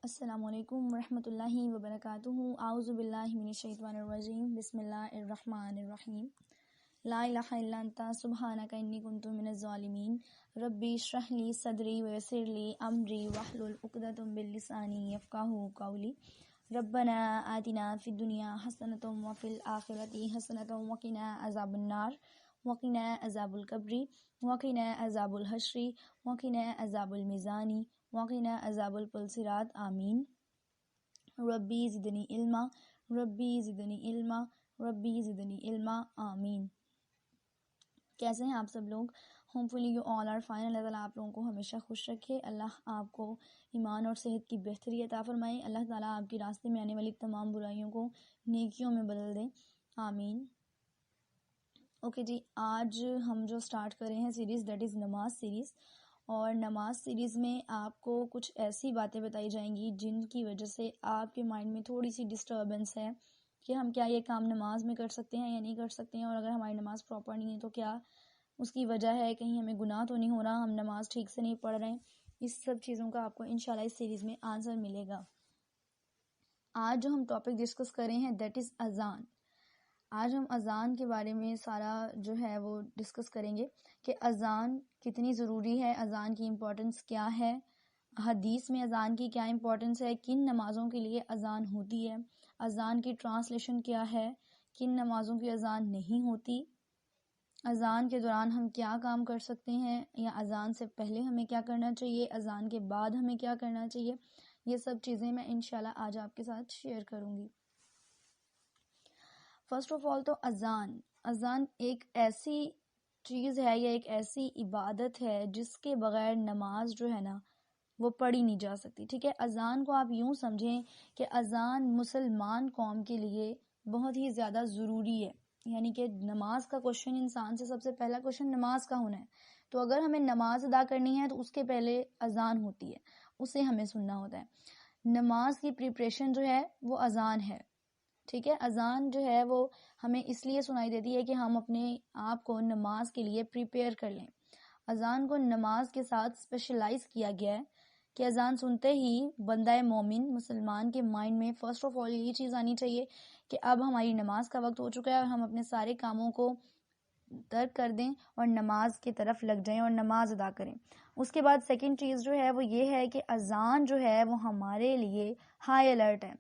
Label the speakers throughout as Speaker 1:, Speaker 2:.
Speaker 1: السلام علیکم ورحمۃ اللہ وبرکاتہ۔ اعوذ باللہ من الشیطان الرجیم، بسم اللہ الرحمن الرحیم۔ لا الہ الا انت سبحانک انی کنت من الظالمین۔ ربی اشرح لی صدری ویسر لی امری واحلل عقدۃ من لسانی یفقہوا قولی۔ ربنا آتنا فی الدنیا حسنۃ وفی الآخرۃ حسنۃ وقنا عذاب النار، وقنا عذاب القبر، وقنا عذاب الحشر، وقنا عذاب المیزان، وقنا عذاب الصراط، آمین۔ ربی زدنی علما، ربی زدنی علما، ربی زدنی علما، آمین۔ کیسے ہیں آپ سب لوگ؟ Hopefully you all are fine. اللہ تعالیٰ آپ لوگوں کو ہمیشہ خوش رکھے، اللہ آپ کو ایمان اور صحت کی بہتری عطا فرمائے، اللہ تعالیٰ آپ کے راستے میں آنے والی تمام برائیوں کو نیکیوں میں بدل دیں، آمین۔ اوکے جی، آج ہم جو سٹارٹ کر رہے ہیں سیریز، دیٹ از نماز سیریز، اور نماز سیریز میں آپ کو کچھ ایسی باتیں بتائی جائیں گی جن کی وجہ سے آپ کے مائنڈ میں تھوڑی سی ڈسٹربنس ہے کہ ہم کیا یہ کام نماز میں کر سکتے ہیں یا نہیں کر سکتے ہیں، اور اگر ہماری نماز پراپر نہیں ہے تو کیا اس کی وجہ ہے، کہیں ہمیں گناہ تو نہیں ہو رہا، ہم نماز ٹھیک سے نہیں پڑھ رہے ہیں۔ اس سب چیزوں کا آپ کو انشاءاللہ اس سیریز میں آنسر ملے گا۔ آج جو ہم ٹاپک ڈسکس کر رہے ہیں دیٹ از اذان۔ آج ہم اذان کے بارے میں سارا جو ہے وہ ڈسکس کریں گے کہ اذان کتنی ضروری ہے، اذان کی امپورٹنس کیا ہے، حدیث میں اذان کی کیا امپورٹنس ہے، کن نمازوں کے لیے اذان ہوتی ہے، اذان کی ٹرانسلیشن کیا ہے، کن نمازوں کی اذان نہیں ہوتی، اذان کے دوران ہم کیا کام کر سکتے ہیں، یا اذان سے پہلے ہمیں کیا کرنا چاہیے، اذان کے بعد ہمیں کیا کرنا چاہیے، یہ سب چیزیں میں انشاءاللہ آج آپ کے ساتھ شیئر کروں گی۔ فرسٹ آف آل تو اذان ایک ایسی چیز ہے یا ایک ایسی عبادت ہے جس کے بغیر نماز جو ہے نا وہ پڑھی نہیں جا سکتی، ٹھیک ہے۔ اذان کو آپ یوں سمجھیں کہ اذان مسلمان قوم کے لیے بہت ہی زیادہ ضروری ہے، یعنی کہ نماز کا کوشچن، انسان سے سب سے پہلا کوشچن نماز کا ہونا ہے، تو اگر ہمیں نماز ادا کرنی ہے تو اس کے پہلے اذان ہوتی ہے، اسے ہمیں سننا ہوتا ہے۔ نماز کی پریپریشن جو ہے وہ اذان ہے، ٹھیک ہے۔ اذان جو ہے وہ ہمیں اس لیے سنائی دیتی ہے کہ ہم اپنے آپ کو نماز کے لیے پریپیئر کر لیں۔ اذان کو نماز کے ساتھ اسپیشلائز کیا گیا ہے کہ اذان سنتے ہی بندہ مومن مسلمان کے مائنڈ میں فرسٹ آف آل یہ چیز آنی چاہیے کہ اب ہماری نماز کا وقت ہو چکا ہے اور ہم اپنے سارے کاموں کو ترک کر دیں اور نماز کی طرف لگ جائیں اور نماز ادا کریں۔ اس کے بعد سیکنڈ چیز جو ہے وہ یہ ہے کہ اذان جو ہے وہ ہمارے لیے ہائی الرٹ ہے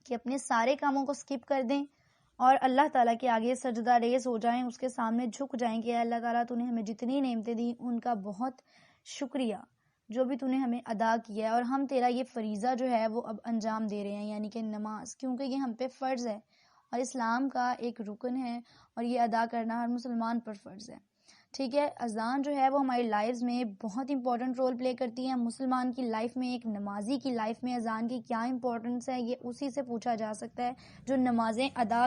Speaker 1: کہ اپنے سارے کاموں کو سکپ کر دیں اور اللہ تعالیٰ کے آگے سجدہ ریز ہو جائیں، اس کے سامنے جھک جائیں کہ اللہ تعالیٰ تو نے ہمیں جتنی نعمتیں دی ان کا بہت شکریہ، جو بھی تو نے ہمیں ادا کیا ہے، اور ہم تیرا یہ فریضہ جو ہے وہ اب انجام دے رہے ہیں، یعنی کہ نماز، کیونکہ یہ ہم پہ فرض ہے اور اسلام کا ایک رکن ہے اور یہ ادا کرنا ہر مسلمان پر فرض ہے، ٹھیک ہے۔ اذان جو ہے وہ ہماری لائف میں بہت امپورٹنٹ رول پلے کرتی ہے۔ مسلمان کی لائف میں، ایک نمازی کی لائف میں اذان کی کیا امپورٹنس ہے یہ اسی سے پوچھا جا سکتا ہے جو نمازیں ادا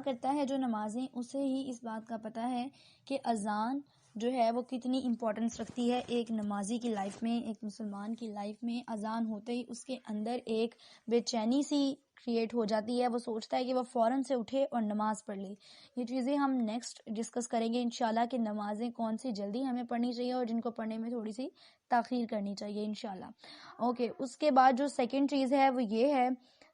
Speaker 1: کرتا ہے، جو نمازیں، اسے ہی اس بات کا پتہ ہے کہ اذان جو ہے وہ کتنی امپورٹنس رکھتی ہے ایک نمازی کی لائف میں، ایک مسلمان کی لائف میں۔ اذان ہوتے ہی اس کے اندر ایک بے چینی سی کریٹ ہو جاتی ہے، وہ سوچتا ہے کہ وہ فوراً سے اٹھے اور نماز پڑھ لے۔ یہ چیزیں ہم نیکسٹ ڈسکس کریں گے انشاءاللہ کہ نمازیں کون سی جلدی ہمیں پڑھنی چاہیے اور جن کو پڑھنے میں تھوڑی سی تاخیر کرنی چاہیے انشاءاللہ۔ اوکے، اس کے بعد جو سیکنڈ چیز ہے وہ یہ ہے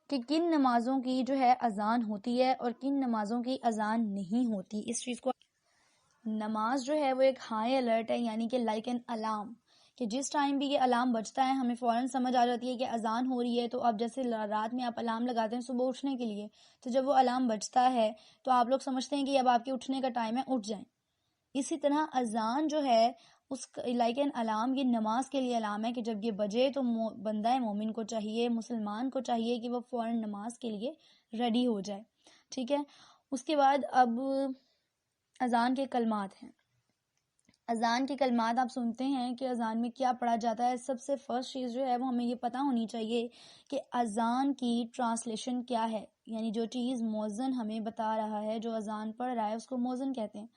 Speaker 1: کہ کن نمازوں کی جو ہے اذان ہوتی ہے اور کن نمازوں کی اذان نہیں ہوتی۔ اس چیز کو، نماز جو ہے وہ ایک ہائی الرٹ ہے، یعنی کہ لائک این الارم، کہ جس ٹائم بھی یہ الارم بجتا ہے ہمیں فوراً سمجھ آ جاتی ہے کہ اذان ہو رہی ہے۔ تو اب جیسے رات میں آپ الارم لگاتے ہیں صبح اٹھنے کے لیے، تو جب وہ الارم بجتا ہے تو آپ لوگ سمجھتے ہیں کہ اب آپ کے اٹھنے کا ٹائم ہے، اٹھ جائیں۔ اسی طرح اذان جو ہے اس لائک این الارم، یہ نماز کے لیے الارم ہے کہ جب یہ بجے تو بندہ مومن کو چاہیے، مسلمان کو چاہیے کہ وہ فوراً نماز کے لیے ریڈی ہو جائے، ٹھیک ہے۔ اس کے بعد اب اذان کے کلمات ہیں۔ اذان کے کلمات آپ سنتے ہیں کہ اذان میں کیا پڑھا جاتا ہے۔ سب سے فرسٹ چیز جو ہے وہ ہمیں یہ پتہ ہونی چاہیے کہ اذان کی ٹرانسلیشن کیا ہے، یعنی جو چیز مؤذن ہمیں بتا رہا ہے، جو اذان پڑھ رہا ہے اس کو مؤذن کہتے ہیں۔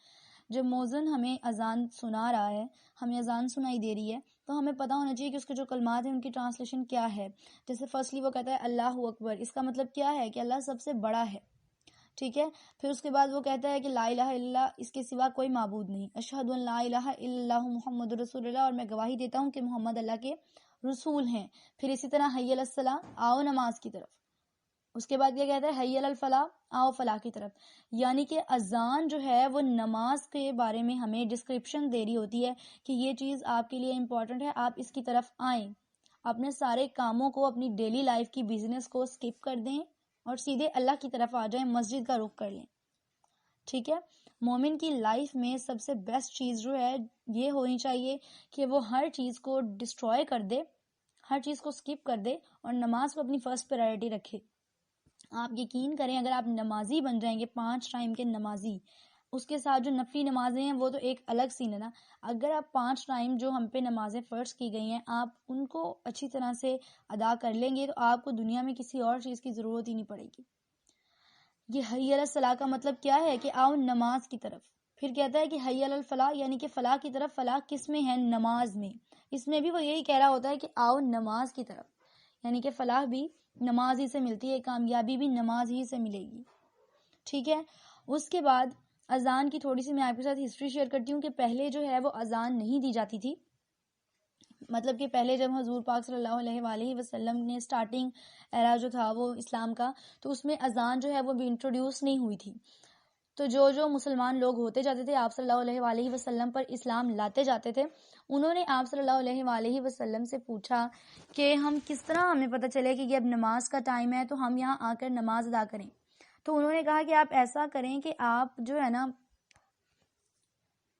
Speaker 1: جب مؤذن ہمیں اذان سنا رہا ہے، ہمیں اذان سنائی دے رہی ہے، تو ہمیں پتہ ہونا چاہیے کہ اس کے جو کلمات ہیں ان کی ٹرانسلیشن کیا ہے۔ جیسے فرسٹلی وہ کہتا ہے اللہ اکبر، اس کا مطلب کیا ہے کہ اللہ سب سے بڑا ہے، ٹھیک ہے۔ پھر اس کے بعد وہ کہتا ہے کہ لا الہ الا اللہ، اس کے سوا کوئی معبود نہیں، اشہد ان لا الہ الا اللہ محمد رسول اللہ، اور میں گواہی دیتا ہوں کہ محمد اللہ کے رسول ہیں. پھر اسی طرح حی علی الصلاۃ، آؤ نماز کی طرف. اس کے بعد کیا کہتا ہے؟ حی علی الفلاح، آؤ فلاح کی طرف. یعنی کہ اذان جو ہے وہ نماز کے بارے میں ہمیں ڈسکرپشن دے رہی ہوتی ہے کہ یہ چیز آپ کے لیے امپورٹنٹ ہے، آپ اس کی طرف آئیں. اپنے سارے کاموں کو، اپنی ڈیلی لائف کی بزنس کو سکپ کر دیں اور سیدھے اللہ کی طرف آ جائیں، مسجد کا رخ کر لیں. ٹھیک ہے. مومن کی لائف میں سب سے بیسٹ چیز جو ہے یہ ہونی چاہیے کہ وہ ہر چیز کو ڈسٹروائے کر دے، ہر چیز کو سکپ کر دے اور نماز کو اپنی فرسٹ پرائرٹی رکھے. آپ یقین کریں اگر آپ نمازی بن جائیں گے، 5 ٹائم کے نمازی، اس کے ساتھ جو نفلی نمازیں ہیں وہ تو ایک الگ سین ہے نا. اگر آپ 5 ٹائم جو ہم پہ نمازیں فرض کی گئی ہیں آپ ان کو اچھی طرح سے ادا کر لیں گے تو آپ کو دنیا میں کسی اور چیز کی ضرورت ہی نہیں پڑے گی. یہ حی علی الصلاۃ کا مطلب کیا ہے؟ کہ آؤ نماز کی طرف. پھر کہتا ہے کہ حی علی الفلاح، یعنی کہ فلاح کی طرف. فلاح کس میں ہے؟ نماز میں. اس میں بھی وہ یہی کہہ رہا ہوتا ہے کہ آؤ نماز کی طرف، یعنی کہ فلاح بھی نماز ہی سے ملتی ہے، کامیابی بھی نماز ہی سے ملے گی. ٹھیک ہے. اس کے بعد اذان کی تھوڑی سی میں آپ کے ساتھ ہسٹری شیئر کرتی ہوں کہ پہلے جو ہے وہ اذان نہیں دی جاتی تھی. مطلب کہ پہلے جب حضور پاک صلی اللہ علیہ وآلہ وسلم نے سٹارٹنگ ایرا جو تھا وہ اسلام کا، تو اس میں اذان جو ہے وہ بھی انٹروڈیوس نہیں ہوئی تھی. تو جو مسلمان لوگ ہوتے جاتے تھے آپ صلی اللہ علیہ وآلہ وسلم پر اسلام لاتے جاتے تھے، انہوں نے آپ صلی اللہ علیہ وآلہ وسلم سے پوچھا کہ ہم کس طرح ہمیں پتہ چلے کہ یہ اب نماز کا ٹائم ہے تو ہم یہاں آ کر نماز ادا کریں. تو انہوں نے کہا کہ آپ ایسا کریں کہ آپ جو ہے نا،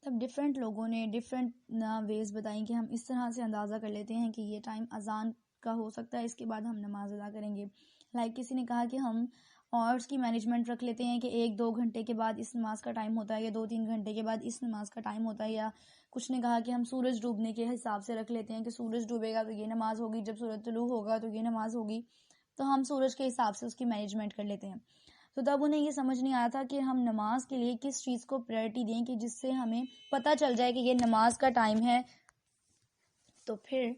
Speaker 1: تب ڈفرینٹ لوگوں نے ڈفرینٹ ویز بتائیں کہ ہم اس طرح سے اندازہ کر لیتے ہیں کہ یہ ٹائم اذان کا ہو سکتا ہے، اس کے بعد ہم نماز ادا کریں گے. کسی نے کہا کہ ہم آورس کی مینجمنٹ رکھ لیتے ہیں کہ 1-2 گھنٹے کے بعد اس نماز کا ٹائم ہوتا ہے، یا 2-3 گھنٹے کے بعد اس نماز کا ٹائم ہوتا ہے. یا کچھ نے کہا کہ ہم سورج ڈوبنے کے حساب سے رکھ لیتے ہیں کہ سورج ڈوبے گا تو یہ نماز ہوگی، جب سورج طلوع ہوگا تو یہ نماز ہوگی. تو ہم سورج کے حساب سے اس کی مینجمنٹ کر لیتے ہیں. تو تب انہیں یہ سمجھ نہیں آیا تھا کہ ہم نماز کے لیے کس چیز کو پریورٹی دیں کہ جس سے ہمیں پتہ چل جائے کہ یہ نماز کا ٹائم ہے. تو پھر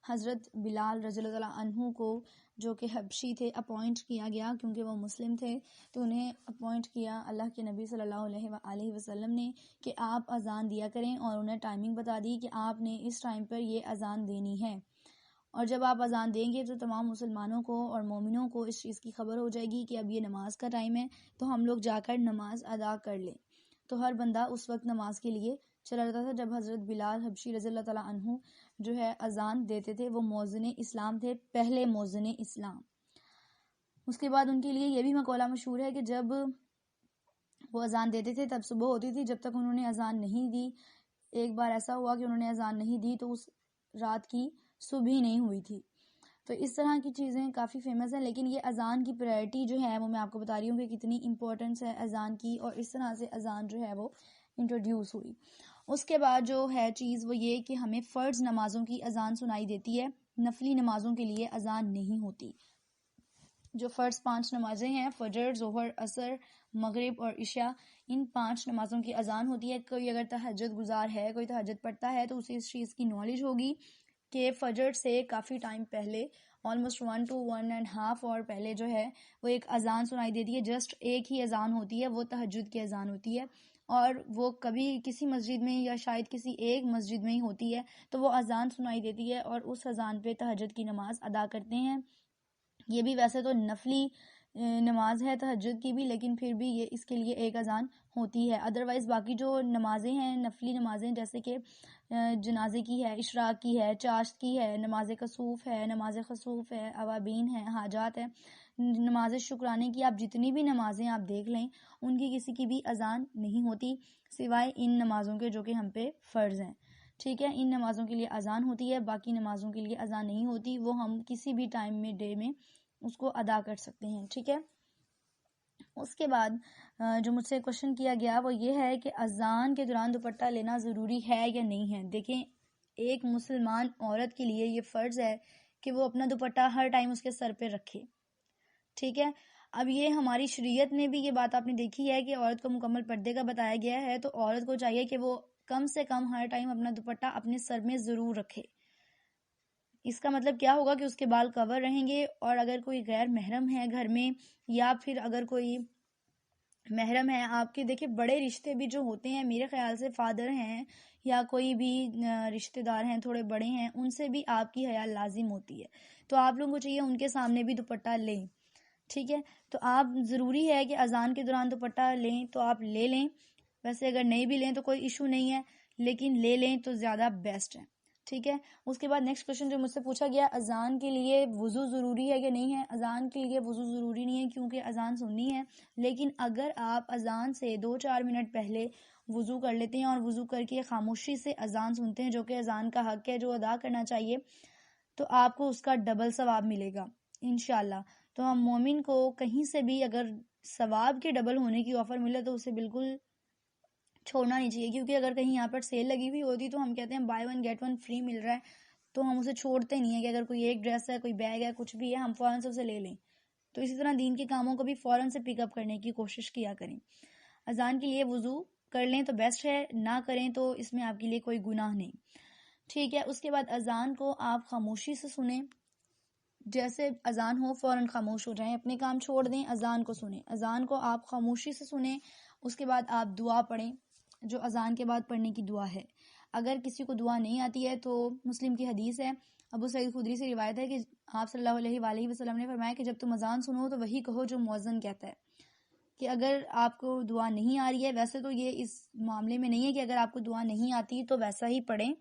Speaker 1: حضرت بلال رضی اللہ تعالیٰ عنہ کو، جو کہ حبشی تھے، اپوائنٹ کیا گیا کیونکہ وہ مسلم تھے. تو انہیں اپوائنٹ کیا اللہ کے نبی صلی اللہ علیہ وآلہ وسلم نے کہ آپ اذان دیا کریں، اور انہیں ٹائمنگ بتا دی کہ آپ نے اس ٹائم پر یہ اذان دینی ہے. اور جب آپ اذان دیں گے تو تمام مسلمانوں کو اور مومنوں کو اس چیز کی خبر ہو جائے گی کہ اب یہ نماز کا ٹائم ہے، تو ہم لوگ جا کر نماز ادا کر لیں. تو ہر بندہ اس وقت نماز کے لیے چلا جاتا تھا. جب حضرت بلال حبشی رضی اللہ تعالیٰ عنہ جو ہے اذان دیتے تھے، وہ مؤذن اسلام تھے، پہلے مؤذن اسلام. اس کے بعد ان کے لیے یہ بھی مقولہ مشہور ہے کہ جب وہ اذان دیتے تھے تب صبح ہوتی تھی، جب تک انہوں نے اذان نہیں دی. ایک بار ایسا ہوا کہ انہوں نے اذان نہیں دی تو اس رات کی صبح ہی نہیں ہوئی تھی. تو اس طرح کی چیزیں کافی فیمس ہیں. لیکن یہ اذان کی پرائرٹی جو ہے وہ میں آپ کو بتا رہی ہوں کہ کتنی امپورٹنس ہے اذان کی، اور اس طرح سے اذان جو ہے وہ انٹروڈیوس ہوئی. اس کے بعد جو ہے چیز وہ یہ کہ ہمیں فرض نمازوں کی اذان سنائی دیتی ہے، نفلی نمازوں کے لیے اذان نہیں ہوتی. جو فرض 5 نمازیں ہیں، فجر، ظہر، عصر، مغرب اور عشاء، ان 5 نمازوں کی اذان ہوتی ہے. کوئی اگر تہجد گزار ہے، کوئی تہجد پڑھتا ہے تو اسے اس چیز کی نالج ہوگی کہ فجر سے کافی ٹائم پہلے، آلموسٹ 1 to 1.5 اور پہلے جو ہے وہ ایک اذان سنائی دیتی ہے. جسٹ ایک ہی اذان ہوتی ہے، وہ تہجد کی اذان ہوتی ہے، اور وہ کبھی کسی مسجد میں یا شاید کسی ایک مسجد میں ہی ہوتی ہے. تو وہ اذان سنائی دیتی ہے اور اس اذان پہ تہجد کی نماز ادا کرتے ہیں. یہ بھی ویسے تو نفلی نماز ہے تہجد کی بھی، لیکن پھر بھی یہ اس کے لیے ایک اذان ہوتی ہے. ادروائز باقی جو نمازیں ہیں، نفلی نمازیں، جیسے کہ جنازے کی ہے، اشراق کی ہے، چاشت کی ہے، نماز کسوف ہے، نماز خسوف ہے، اوابین ہے، حاجات ہے، نماز شکرانے کی، آپ جتنی بھی نمازیں آپ دیکھ لیں ان کی کسی کی بھی اذان نہیں ہوتی سوائے ان نمازوں کے جو کہ ہم پہ فرض ہیں. ٹھیک ہے. ان نمازوں کے لیے اذان ہوتی ہے، باقی نمازوں کے لیے اذان نہیں ہوتی. وہ ہم کسی بھی ٹائم میں، ڈے میں اس کو ادا کر سکتے ہیں. ٹھیک ہے. اس کے بعد جو مجھ سے کوشچن کیا گیا وہ یہ ہے کہ اذان کے دوران دوپٹہ لینا ضروری ہے یا نہیں ہے. دیکھیں، ایک مسلمان عورت کے لیے یہ فرض ہے کہ وہ اپنا دوپٹہ ہر ٹائم اس کے سر پہ رکھے. ٹھیک ہے. اب یہ ہماری شریعت میں بھی یہ بات آپ نے دیکھی ہے کہ عورت کو مکمل پردے کا بتایا گیا ہے، تو عورت کو چاہیے کہ وہ کم سے کم ہر ٹائم اپنا دوپٹہ اپنے سر میں ضرور رکھے. اس کا مطلب کیا ہوگا کہ اس کے بال کور رہیں گے، اور اگر کوئی غیر محرم ہے گھر میں، یا پھر اگر کوئی محرم ہیں آپ کے، دیکھیں بڑے رشتے بھی جو ہوتے ہیں میرے خیال سے فادر ہیں یا کوئی بھی رشتے دار ہیں تھوڑے بڑے ہیں، ان سے بھی آپ کی حیا لازم ہوتی ہے، تو آپ لوگوں کو چاہیے ان کے سامنے بھی دوپٹہ لیں، ٹھیک ہے؟ تو آپ ضروری ہے کہ اذان کے دوران دوپٹہ لیں تو آپ لے لیں، ویسے اگر نہیں بھی لیں تو کوئی ایشو نہیں ہے، لیکن لے لیں تو زیادہ بیسٹ ہے، ٹھیک ہے؟ اس کے بعد نیکسٹ کوشچن جو مجھ سے پوچھا گیا، اذان کے لیے وضو ضروری ہے کہ نہیں ہے؟ اذان کے لیے وضو ضروری نہیں ہے کیونکہ اذان سننی ہے، لیکن اگر آپ اذان سے 2-4 منٹ پہلے وضو کر لیتے ہیں اور وضو کر کے خاموشی سے اذان سنتے ہیں، جو کہ اذان کا حق ہے جو ادا کرنا چاہیے، تو آپ کو اس کا ڈبل ثواب ملے گا انشاءاللہ۔ تو ہم مومن کو کہیں سے بھی اگر ثواب کے ڈبل ہونے کی آفر ملے تو اسے بالکل چھوڑنا نہیں چاہیے، کیونکہ اگر کہیں یہاں پر سیل لگی ہوئی ہوتی تو ہم کہتے ہیں buy one get one free مل رہا ہے، تو ہم اسے چھوڑتے نہیں ہیں کہ اگر کوئی ایک ڈریس ہے، کوئی بیگ ہے، کچھ بھی ہے، ہم فوراً سے اسے لے لیں۔ تو اسی طرح دین کے کاموں کو بھی فوراً سے پک اپ کرنے کی کوشش کیا کریں۔ اذان کے لیے وضو کر لیں تو بیسٹ ہے، نہ کریں تو اس میں آپ کے لیے کوئی گناہ نہیں، ٹھیک ہے؟ اس کے بعد اذان کو آپ خاموشی سے سنیں، جیسے اذان ہو فوراً خاموش ہو جائیں، اپنے کام چھوڑ دیں، اذان کو سنیں، اذان کو آپ خاموشی سے سنیں۔ اس کے بعد آپ دعا پڑھیں جو اذان کے بعد پڑھنے کی دعا ہے۔ اگر کسی کو دعا نہیں آتی ہے تو مسلم کی حدیث ہے، ابو سعید خدری سے روایت ہے کہ آپ صلی اللہ علیہ وآلہ وسلم نے فرمایا کہ جب تم اذان سنو تو وہی کہو جو مؤذن کہتا ہے، کہ اگر آپ کو دعا نہیں آ رہی ہے، ویسے تو یہ اس معاملے میں نہیں ہے کہ اگر آپ کو دعا نہیں آتی تو ویسا ہی پڑھیں،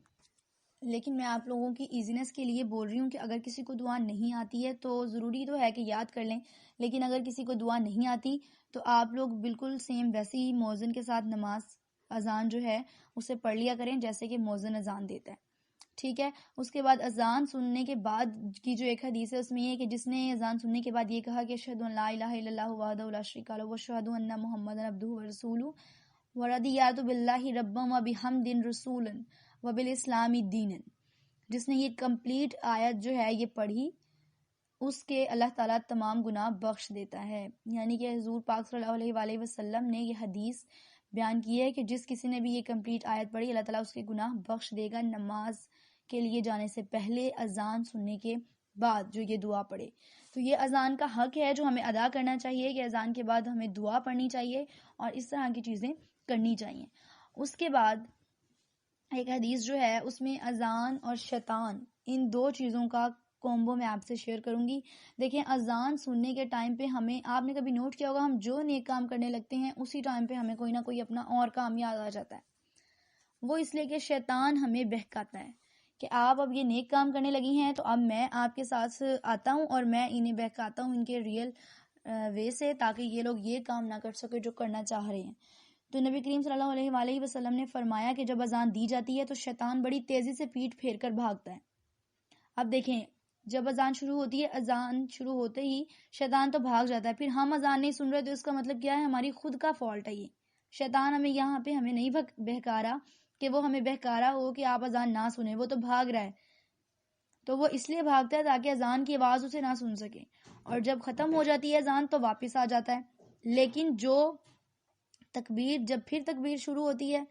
Speaker 1: لیکن میں آپ لوگوں کی ایزینس کے لیے بول رہی ہوں کہ اگر کسی کو دعا نہیں آتی ہے تو ضروری تو ہے کہ یاد کر لیں، لیکن اگر کسی کو دعا نہیں آتی تو آپ لوگ بالکل سیم ویسے ہی مؤذن کے ساتھ نماز اذان جو ہے اسے پڑھ لیا کریں جیسے کہ مؤذن اذان دیتا ہے، ٹھیک ہے؟ اس کے بعد اذان سننے کے بعد کی جو ایک حدیث ہے اس میں یہ کہ جس نے اذان سننے کے بعد یہ کہا کہ اشہد ان لا الہ الا اللہ وحدہ لا شریک لہ واشہد ان محمدا عبدہ ورسولہ ورضیت باللہ ربا وبحمد رسولا وبالاسلام دینا، جس نے یہ کمپلیٹ آیت جو ہے یہ پڑھی اس کے اللہ تعالیٰ تمام گناہ بخش دیتا ہے، یعنی کہ حضور پاک صلی اللہ علیہ وآلہ وسلم نے یہ حدیث بیان کی ہے کہ جس کسی نے بھی یہ کمپلیٹ آیت پڑھی اللہ تعالیٰ اس کے گناہ بخش دے گا، نماز کے لیے جانے سے پہلے اذان سننے کے بعد جو یہ دعا پڑھے۔ تو یہ اذان کا حق ہے جو ہمیں ادا کرنا چاہیے کہ اذان کے بعد ہمیں دعا پڑھنی چاہیے اور اس طرح کی چیزیں کرنی چاہیے۔ اس کے بعد ایک حدیث جو ہے اس میں اذان اور شیطان ان دو چیزوں کا کومبو میں آپ سے شیئر کروں گی۔ دیکھیں اذان سننے کے ٹائم پہ ہمیں، آپ نے کبھی نوٹ کیا ہوگا، ہم جو نیک کام کرنے لگتے ہیں اسی ٹائم پہ ہمیں کوئی نہ کوئی اپنا اور کام یاد آ جاتا ہے، وہ اس لیے کہ شیطان ہمیں بہکاتا ہے کہ آپ اب یہ نیک کام کرنے لگی ہیں تو اب میں آپ کے ساتھ آتا ہوں اور میں انہیں بہکاتا ہوں ان کے ریئل وے سے، تاکہ یہ لوگ یہ کام نہ کر سکے جو کرنا چاہ رہے ہیں۔ تو نبی کریم صلی اللہ علیہ وآلہ وسلم نے فرمایا کہ جب اذان دی جاتی ہے تو شیطان بڑی تیزی سے پیٹ پھیر کر بھاگتا ہے۔ اب دیکھیں جب اذان شروع ہوتی ہے، اذان شروع ہوتے ہی شیطان تو بھاگ جاتا ہے، پھر ہم اذان نہیں سن رہے تو اس کا مطلب کیا ہے؟ ہماری خود کا فالٹ ہے، یہ شیطان ہمیں یہاں پہ ہمیں نہیں بہکا رہا کہ وہ ہمیں بہکا رہا ہو کہ آپ اذان نہ سنیں، وہ تو بھاگ رہا ہے، تو وہ اس لیے بھاگتا ہے تاکہ اذان کی آواز اسے نہ سن سکے، اور جب ختم ہو جاتی ہے اذان تو واپس آ جاتا ہے، لیکن جو جب پھر تکبیر شروع ہوتی ہے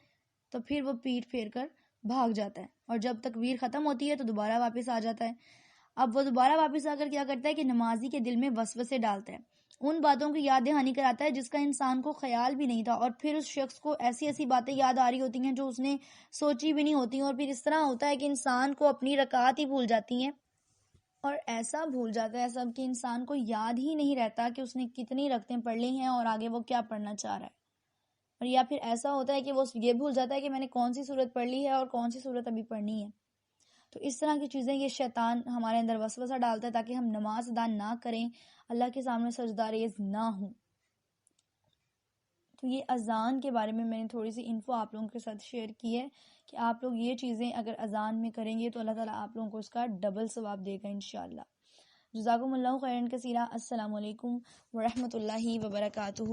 Speaker 1: تو پھر وہ پیٹ پھیر کر بھاگ جاتا ہے، اور جب تکبیر ختم ہوتی ہے تو دوبارہ واپس آ جاتا ہے۔ اب وہ دوبارہ واپس آ کر کیا کرتا ہے کہ نمازی کے دل میں وسوسے ڈالتا ہے، ان باتوں کی یاد دہانی کراتا ہے جس کا انسان کو خیال بھی نہیں تھا، اور پھر اس شخص کو ایسی ایسی باتیں یاد آ رہی ہوتی ہیں جو اس نے سوچی بھی نہیں ہوتی، اور پھر اس طرح ہوتا ہے کہ انسان کو اپنی رکعات ہی بھول جاتی ہیں، اور ایسا بھول جاتا ہے سب کہ انسان کو یاد ہی نہیں رہتا کہ اس نے کتنی رکعتیں پڑھ لی ہیں اور آگے وہ کیا پڑھنا چاہ رہا ہے، اور یا پھر ایسا ہوتا ہے کہ وہ یہ بھول جاتا ہے کہ میں نے کون سی صورت پڑھ لی ہے اور کون سی صورت ابھی پڑھنی ہے۔ تو اس طرح کی چیزیں یہ شیطان ہمارے اندر وسوسہ ڈالتا ہے تاکہ ہم نماز ادا نہ کریں، اللہ کے سامنے سجدہ ریز نہ ہوں۔ تو یہ اذان کے بارے میں نے تھوڑی سی انفو آپ لوگوں کے ساتھ شیئر کی ہے کہ آپ لوگ یہ چیزیں اگر اذان میں کریں گے تو اللہ تعالیٰ آپ لوگوں کو اس کا ڈبل ثواب دے گا انشاءاللہ۔ جزاکم اللہ خیرا کثیرا۔ السلام علیکم ورحمۃ اللہ وبرکاتہ۔